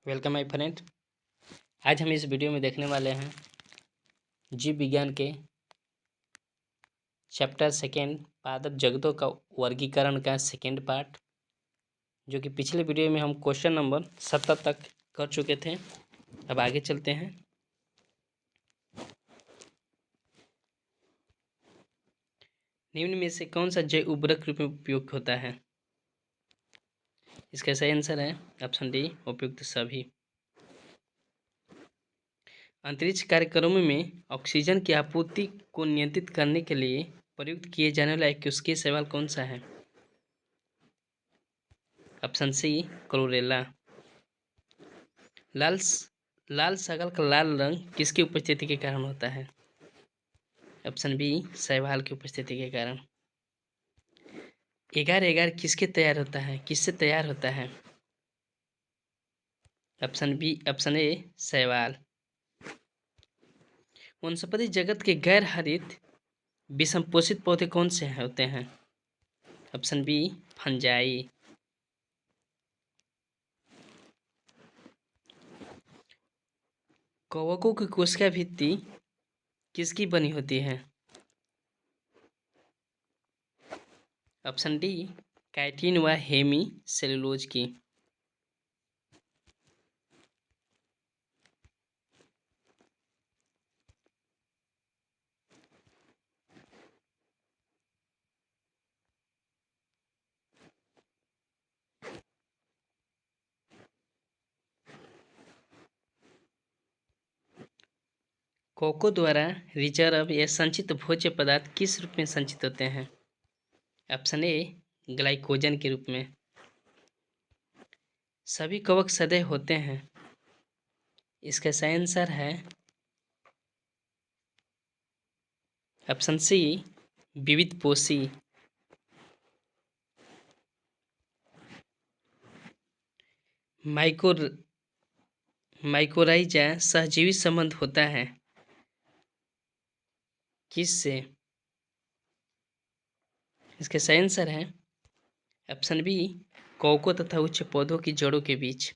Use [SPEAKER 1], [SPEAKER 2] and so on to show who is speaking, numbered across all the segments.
[SPEAKER 1] Welcome my friend. आज हम इस वीडियो में देखने वाले हैं जीव विज्ञान के चैप्टर सेकेंड पादप जगतों का वर्गीकरण का सेकेंड पार्ट, जो कि पिछले वीडियो में हम क्वेश्चन नंबर 70 तक कर चुके थे। अब आगे चलते हैं। निम्न में से कौन सा जैव उर्वरक रूप में उपयोग होता है? इसका सही आंसर है ऑप्शन डी, उपयुक्त सभी। अंतरिक्ष कार्यक्रमों में ऑक्सीजन की आपूर्ति को नियंत्रित करने के लिए प्रयुक्त किए जाने वाला एक उसके सवाल कौन सा है? ऑप्शन सी, क्लोरेला। लाल सागल का लाल रंग किसकी उपस्थिति के कारण होता है? ऑप्शन बी, शैवाल की उपस्थिति के कारण। एगार एगार किससे तैयार होता है? ऑप्शन ए, शैवाल। वनस्पति जगत के गैर हरित विषमपोषित पौधे कौन से होते हैं? Option B, fungi. कवकों की कोशिका भित्ति किसकी बनी होती है? ऑप्शन डी, काइटिन व हेमी सेलुलोज की। कोको द्वारा रिजर्व या संचित भोज्य पदार्थ किस रूप में संचित होते हैं? ऑप्शन ए, ग्लाइकोजन के रूप में। सभी कवक सदैव होते हैं। इसका सही आंसर है ऑप्शन सी, विविधपोषी। माइकोराइजा सहजीवी संबंध होता है किससे? इसका सही आंसर है ऑप्शन बी, कवकों तथा उच्च पौधों की जड़ों के बीच।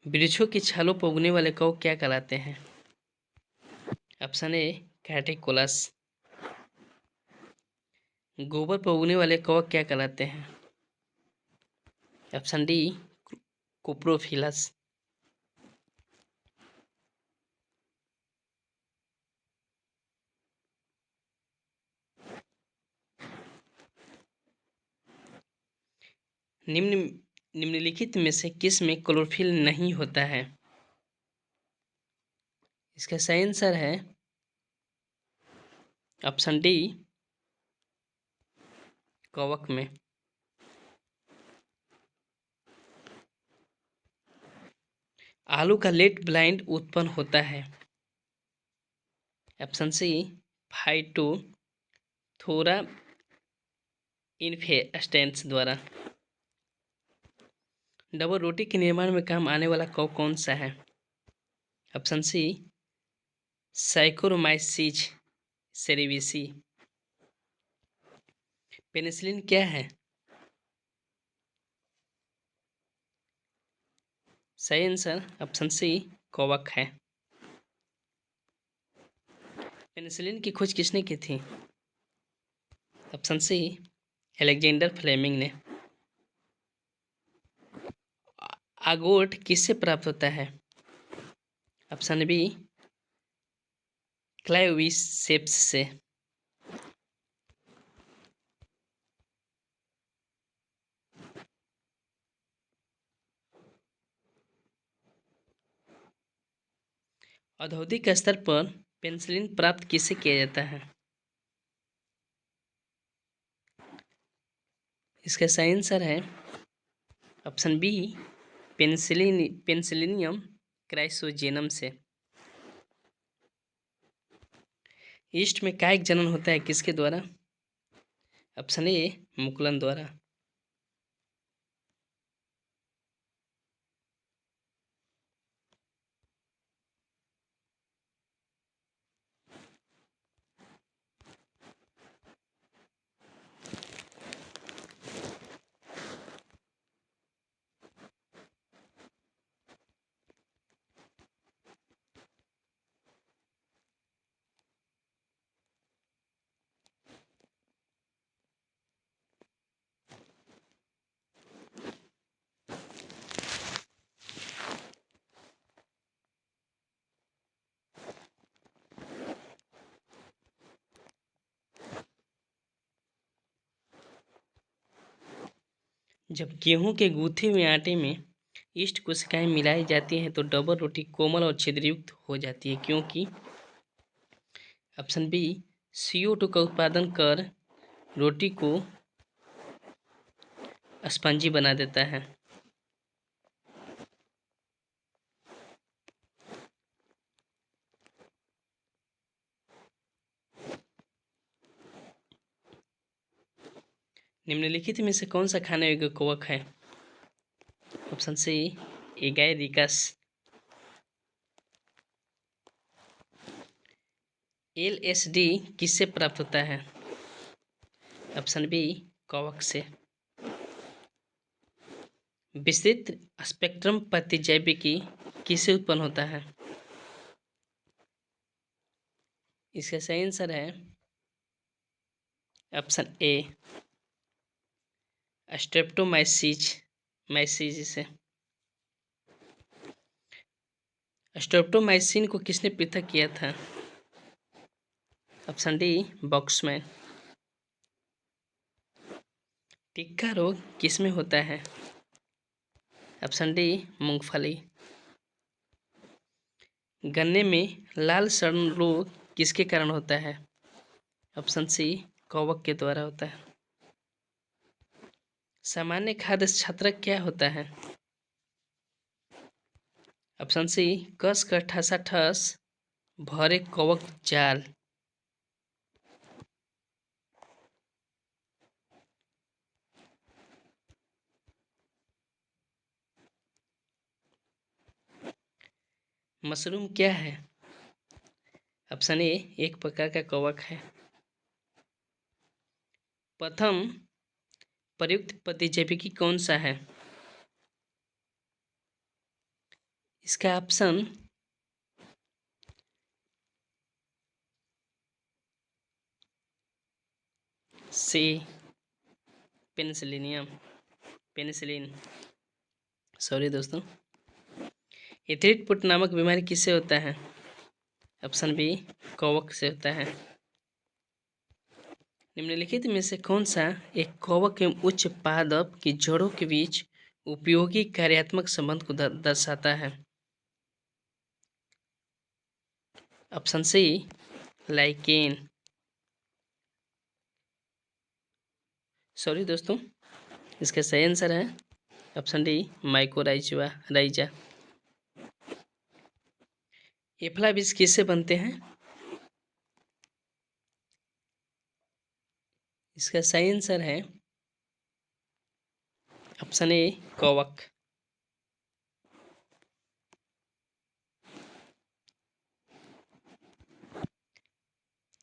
[SPEAKER 1] वृक्षों की छालों पर उगने वाले कवक क्या कहलाते हैं? Option A, corticolous. गोबर पर उगने वाले कवक क्या कहलाते हैं? Option D, coprophilous. निम्नलिखित में से किस में क्लोरोफिल नहीं होता है? इसका सही आंसर है ऑप्शन डी, कवक में। आलू का लेट ब्लाइंड उत्पन्न होता है? ऑप्शन सी, फाइटोथोरा इन्फेस्टेंस द्वारा। डबल रोटी के निर्माण में काम आने वाला कवक कौन सा है? Option C, Saccharomyces cerevisiae. Penicillin क्या है? सही आंसर ऑप्शन सी, कवक है। पेनिसिलिन की खोज किसने की थी? ऑप्शन सी, अलेक्जेंडर फ्लेमिंग ने। आगोट किससे प्राप्त होता है? ऑप्शन बी, क्लाइविसेप्स से। औद्योगिक स्तर पर पेनिसिलिन प्राप्त किससे किया जाता है? इसका सही आंसर है ऑप्शन बी, पेनिसिलिनियम क्राइसोजेनम से। ईस्ट में कायिक जनन होता है किसके द्वारा? ऑप्शन ए, मुकुलन द्वारा। जब गेहूं के गूथे हुए आटे में यीस्ट कोशिकाएं मिलाई जाती हैं तो डबल रोटी कोमल और छिद्रयुक्त हो जाती है, क्योंकि ऑप्शन बी CO2 का उत्पादन कर रोटी को स्पंजी बना देता है। निम्नलिखित में से कौन सा खाने योग्य कवक है? ऑप्शन सी एगैरिकस। LSD किससे प्राप्त होता है? ऑप्शन बी कवक से। विस्तृत स्पेक्ट्रम प्रतिजैविकी किससे उत्पन्न होता है? इसका सही आंसर है ऑप्शन ए स्ट्रेप्टोमाइसिस से। स्ट्रेप्टोमाइसिन को किसने पृथक किया था? Option D बॉक्समैन। टिक्का रोग किसमें होता है? ऑप्शन डी मूंगफली। गन्ने में लाल सड़न रोग किसके कारण होता है? ऑप्शन सी कवक के द्वारा होता है। सामान्य खाद्य छत्रक क्या होता है? ऑप्शन सी कस का ठसाठस भरे कवक जाल। मशरूम क्या है? ऑप्शन ए एक प्रकार का कवक है। प्रथम प्रयुक्त प्रतिजैविकी कौन सा है? इसका ऑप्शन सी पेनिसिलिन। सॉरी दोस्तों। एथलीट पुट नामक बीमारी किससे होता है? ऑप्शन बी कवक से होता है। निम्नलिखित में से कौन सा एक कवक एवं उच्च पादप की जड़ों के बीच उपयोगी कार्यात्मक संबंध को दर्शाता है? Option C lichen. सॉरी दोस्तों, इसका सही आंसर है ऑप्शन डी माइकोराइजा। एफ्लाविस किससे बनते हैं? इसका सही आंसर है ऑप्शन ए कवक।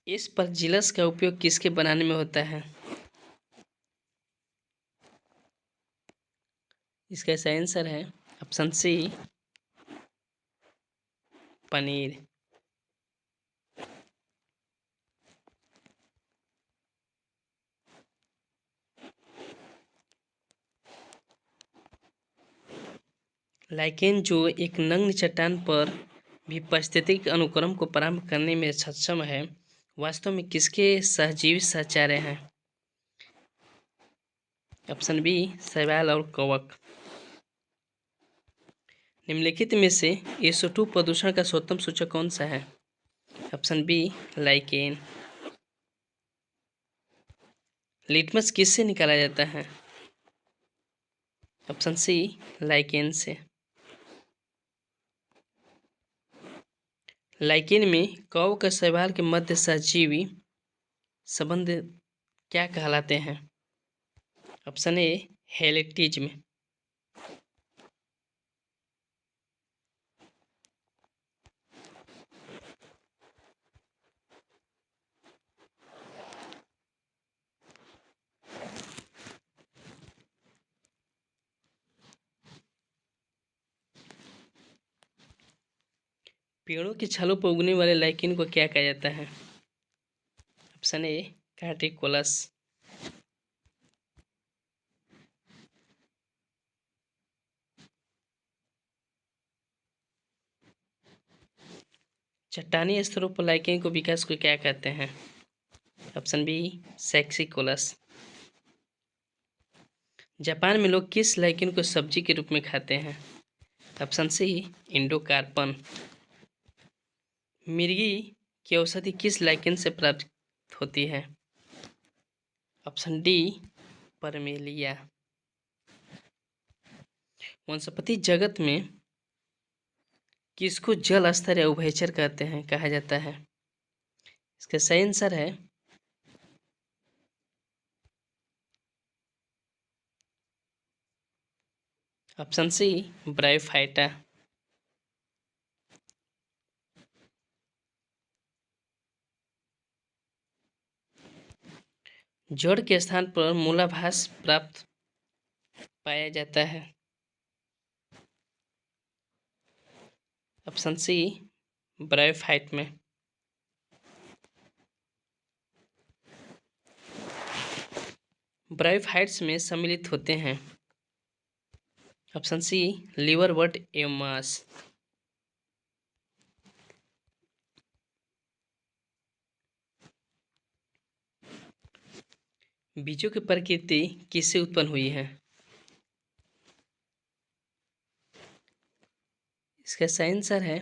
[SPEAKER 1] एस्परजिलस का उपयोग किसके बनाने में होता है? इसका सही आंसर है ऑप्शन सी पनीर। लाइकेन जो एक नग्न चट्टान पर भी पारिस्थितिक अनुक्रम को प्रारंभ करने में सक्षम है, वास्तव में किसके सहजीवी सहचार्य हैं? ऑप्शन बी शैवाल और कवक। निम्नलिखित में से SO2 प्रदूषण का सर्वोत्तम सूचक कौन सा है? Option B lichen. लिटमस किससे निकाला जाता है? ऑप्शन सी लाइकेन से। लाइकेन में कवक और शैवाल के मध्य सहजीवी संबंध क्या कहलाते हैं? Option A helotism. पेड़ों की छालों पर उगने वाले लाइकेन को क्या कहा जाता है? Option A corticolous. चट्टानी स्तरों पर लाइकेन को विकास को क्या कहते हैं? Option B सेक्सिकोलस। जापान में लोग किस लाइकेन को सब्जी के रूप में खाते हैं? Option C endocarpon. मिर्गी की औषधि किस लाइकेन से प्राप्त होती है? Option D Parmelia. वनस्पति जगत में किसको जल स्तर या उभयचर कहते हैं, कहा जाता है? इसका सही आंसर है ऑप्शन सी ब्रायोफाइटा। जड़ के स्थान पर मूलाभास प्राप्त पाया जाता है? ऑप्शन सी ब्रायोफाइट में। ब्रायोफाइट्स में सम्मिलित होते हैं? ऑप्शन सी लीवर वट एवं मांस। बीजों की प्रकृति किससे उत्पन्न हुई है? इसका सही आंसर है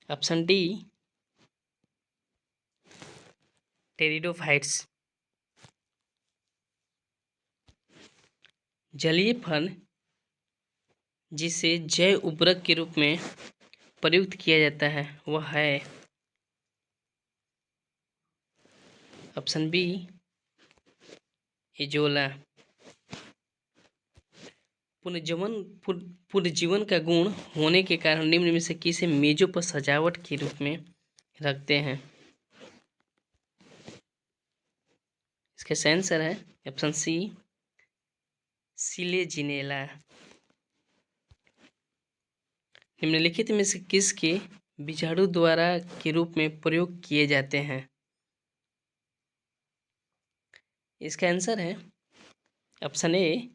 [SPEAKER 1] ऑप्शन डी टेरिडोफाइट्स। जलीय फल जिसे जैव उर्वरक के रूप में प्रयुक्त किया जाता है वह है? Option B Azolla. पुनर्जीवन का गुण होने के कारण निम्न में से किसे मेजों पर सजावट के रूप में रखते हैं? इसका सही आंसर है ऑप्शन सी सिलेजिनेला। निम्नलिखित में से किसके बीजाणु द्वारा के रूप में प्रयोग किए जाते हैं? इसका आंसर है ऑप्शन ए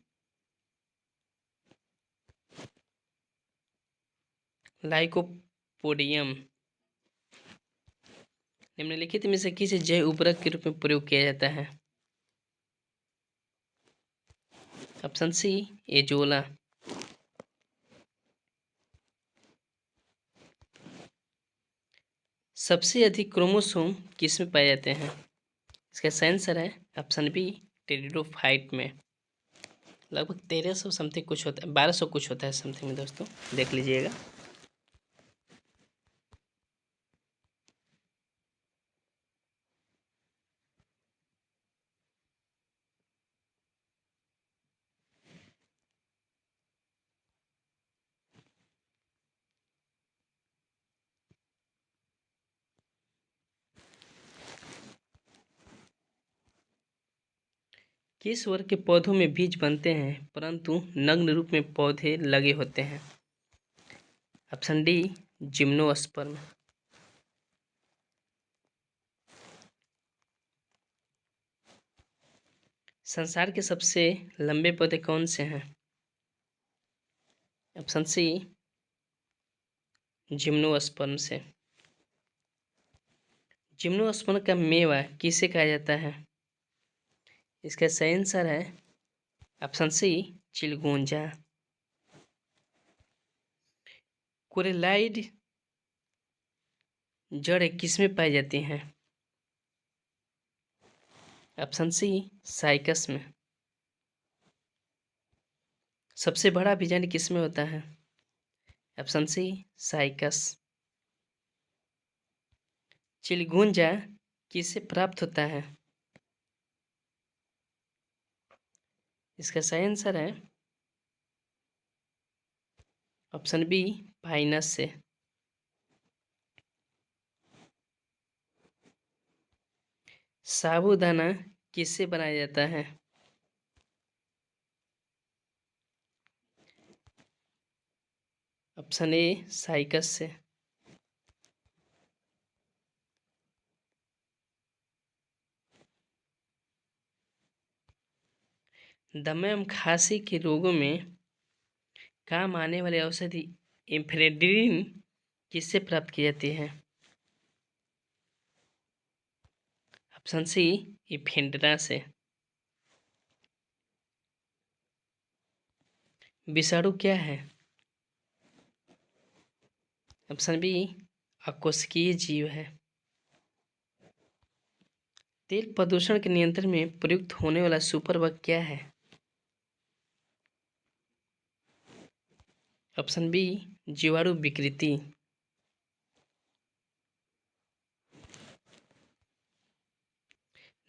[SPEAKER 1] लाइकोपोडियम। निम्नलिखित में से किसे जैव उर्वरक के रूप में प्रयोग किया जाता है? Option C Azolla. सबसे अधिक क्रोमोसोम किस में पाए जाते हैं? इसका सही आंसर है ऑप्शन बी टेरिडोफाइट में। लगभग 1300 समथिंग कुछ होता है, 1200 कुछ होता है समथिंग में दोस्तों, देख लीजिएगा। किस वर्ग के पौधों में बीज बनते हैं परंतु नग्न रूप में पौधे लगे होते हैं? Option D gymnosperm. संसार के सबसे लंबे पौधे कौन से हैं? ऑप्शन सी जिम्नोस्पर्म से। जिम्नोस्पर्म का मेवा किसे कहा जाता है? इसका सही आंसर है ऑप्शन सी चिलगोंजा। कोरेलाइड जड़ें किसमें पाई जाती हैं? ऑप्शन सी साइकस में। सबसे बड़ा बीजाणु किसमें होता है? ऑप्शन सी साइकस। चिलगोंजा किससे प्राप्त होता है? इसका सही आंसर है ऑप्शन बी पाइनस से। साबूदाना किससे बनाया जाता है? ऑप्शन ए साइकस से। दमा एवं खांसी के रोगों में काम आने वाली औषधि एम्फेड्रिन किससे प्राप्त की जाती है? ऑप्शन सी इफेड्रा से। विषाणु क्या है? ऑप्शन बी अकोशिकीय जीव है। तेल प्रदूषण के नियंत्रण में प्रयुक्त होने वाला सुपर बग क्या है? ऑप्शन बी जीवाणु विकृति।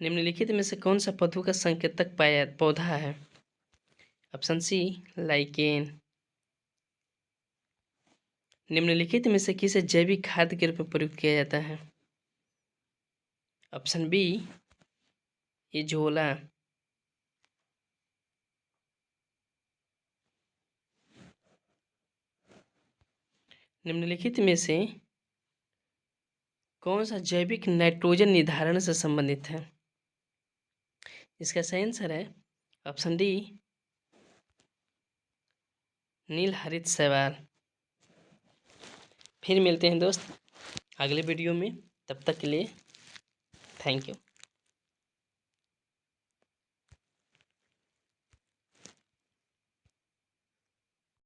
[SPEAKER 1] निम्नलिखित में से कौन सा पौधों का संकेतक पौधा है? Option C lichen. निम्नलिखित में से किसे जैविक खाद के रूप में प्रयुक्त किया जाता है? Option B Azolla. निम्नलिखित में से कौन सा जैविक नाइट्रोजन निर्धारण से संबंधित है? इसका सही आंसर है ऑप्शन डी नील हरित शैवाल। फिर मिलते हैं दोस्त अगले वीडियो में, तब तक के लिए थैंक यू।